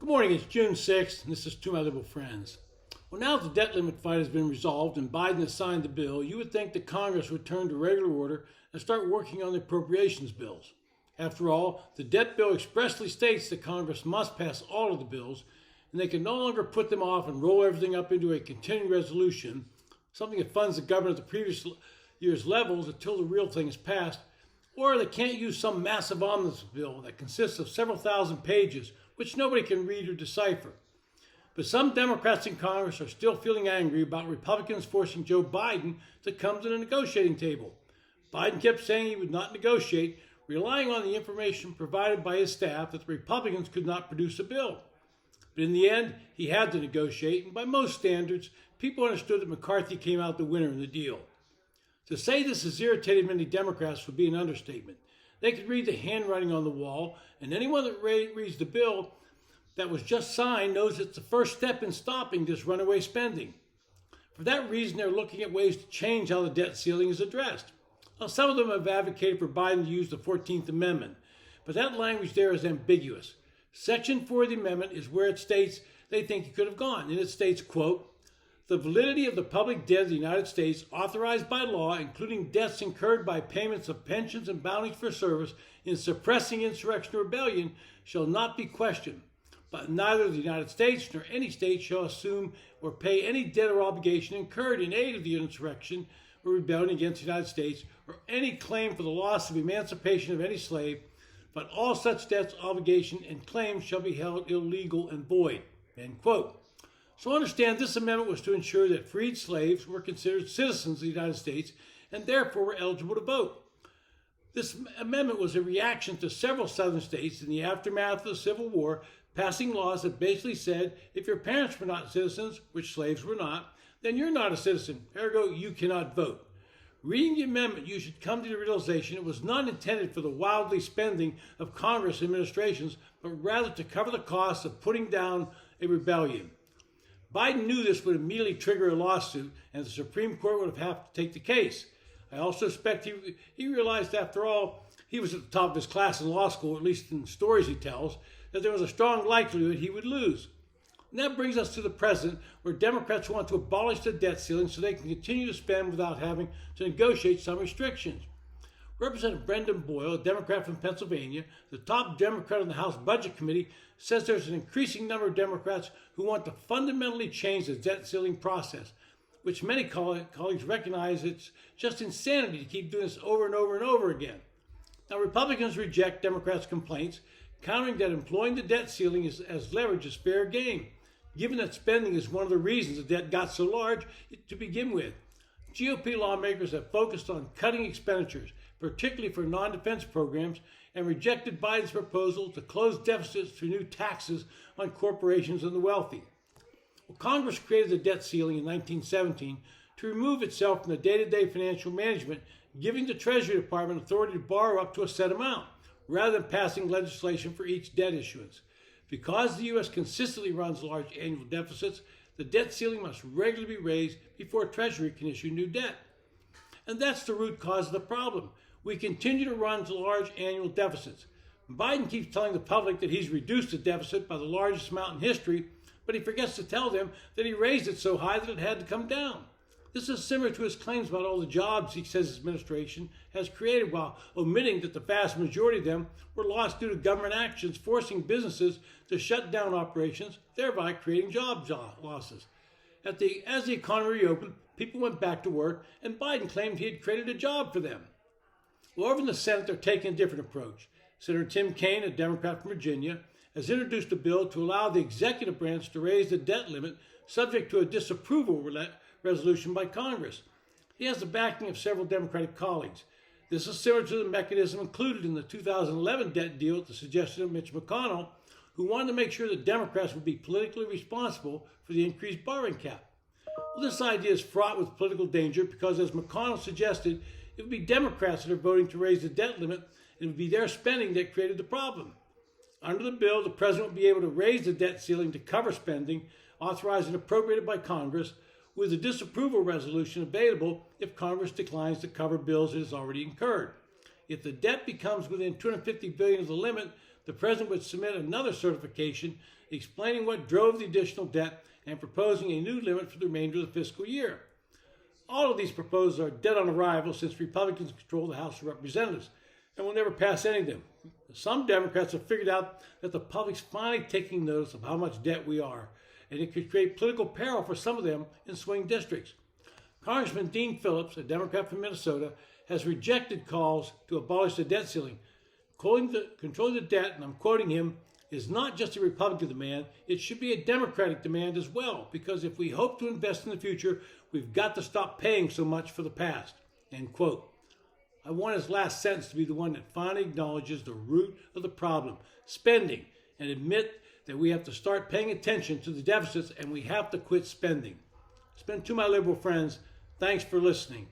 Good morning, it's June 6th, and this is To My Liberal Friends. Well, now that the debt limit fight has been resolved and Biden has signed the bill, you would think that Congress would turn to regular order and start working on the appropriations bills. After all, the debt bill expressly states that Congress must pass all of the bills, and they can no longer put them off and roll everything up into a continuing resolution, something that funds the government at the previous year's levels until the real thing is passed, or they can't use some massive omnibus bill that consists of several thousand pages, which nobody can read or decipher. But some Democrats in Congress are still feeling angry about Republicans forcing Joe Biden to come to the negotiating table. Biden kept saying he would not negotiate, relying on the information provided by his staff that the Republicans could not produce a bill. But in the end, he had to negotiate, and by most standards, people understood that McCarthy came out the winner in the deal. To say this has irritated many Democrats would be an understatement. They could read the handwriting on the wall, and anyone that reads the bill that was just signed knows it's the first step in stopping this runaway spending. For that reason, they're looking at ways to change how the debt ceiling is addressed. Now, some of them have advocated for Biden to use the 14th Amendment, but that language there is ambiguous. Section 4 of the amendment is where it states they think it could have gone, and it states, quote, "The validity of the public debt of the United States authorized by law, including debts incurred by payments of pensions and bounties for service in suppressing insurrection or rebellion, shall not be questioned. But neither the United States nor any state shall assume or pay any debt or obligation incurred in aid of the insurrection or rebellion against the United States, or any claim for the loss of emancipation of any slave, but all such debts, obligation, and claims shall be held illegal and void." End quote. So understand this amendment was to ensure that freed slaves were considered citizens of the United States and therefore were eligible to vote. This amendment was a reaction to several southern states in the aftermath of the Civil War passing laws that basically said if your parents were not citizens, which slaves were not, then you're not a citizen, ergo you cannot vote. Reading the amendment, you should come to the realization it was not intended for the wildly spending of Congress administrations, but rather to cover the costs of putting down a rebellion. Biden knew this would immediately trigger a lawsuit, and the Supreme Court would have to take the case. I also suspect he realized, after all, he was at the top of his class in law school, at least in the stories he tells, that there was a strong likelihood he would lose. And that brings us to the present, where Democrats want to abolish the debt ceiling so they can continue to spend without having to negotiate some restrictions. Representative Brendan Boyle, a Democrat from Pennsylvania, the top Democrat on the House Budget Committee, says there's an increasing number of Democrats who want to fundamentally change the debt ceiling process, which many colleagues recognize it's just insanity to keep doing this over and over and over again. Now, Republicans reject Democrats' complaints, countering that employing the debt ceiling as leverage is fair game, given that spending is one of the reasons the debt got so large to begin with. GOP lawmakers have focused on cutting expenditures, particularly for non-defense programs, and rejected Biden's proposal to close deficits through new taxes on corporations and the wealthy. Well, Congress created the debt ceiling in 1917 to remove itself from the day-to-day financial management, giving the Treasury Department authority to borrow up to a set amount, rather than passing legislation for each debt issuance. Because the U.S. consistently runs large annual deficits, the debt ceiling must regularly be raised before Treasury can issue new debt. And that's the root cause of the problem. We continue to run large annual deficits. Biden keeps telling the public that he's reduced the deficit by the largest amount in history, but he forgets to tell them that he raised it so high that it had to come down. This is similar to his claims about all the jobs he says his administration has created, while omitting that the vast majority of them were lost due to government actions forcing businesses to shut down operations, thereby creating job losses. As the economy reopened, people went back to work, and Biden claimed he had created a job for them. Well, over in the Senate, they're taking a different approach. Senator Tim Kaine, a Democrat from Virginia, has introduced a bill to allow the executive branch to raise the debt limit subject to a disapproval resolution by Congress. He has the backing of several Democratic colleagues. This is similar to the mechanism included in the 2011 debt deal at the suggestion of Mitch McConnell, who wanted to make sure that Democrats would be politically responsible for the increased borrowing cap. Well, this idea is fraught with political danger because, as McConnell suggested, it would be Democrats that are voting to raise the debt limit, and it would be their spending that created the problem. Under the bill, the president would be able to raise the debt ceiling to cover spending authorized and appropriated by Congress, with a disapproval resolution available if Congress declines to cover bills it has already incurred. If the debt becomes within $250 billion of the limit, the president would submit another certification explaining what drove the additional debt and proposing a new limit for the remainder of the fiscal year. All of these proposals are dead on arrival since Republicans control the House of Representatives and will never pass any of them. Some Democrats have figured out that the public's finally taking notice of how much debt we are, and it could create political peril for some of them in swing districts. Congressman Dean Phillips, a Democrat from Minnesota, has rejected calls to abolish the debt ceiling. Controlling the debt, and I'm quoting him, is not just a Republican demand, it should be a Democratic demand as well, because if we hope to invest in the future, we've got to stop paying so much for the past. End quote. I want his last sentence to be the one that finally acknowledges the root of the problem, spending, and admit that we have to start paying attention to the deficits and we have to quit spending. It's been To My Liberal Friends. Thanks for listening.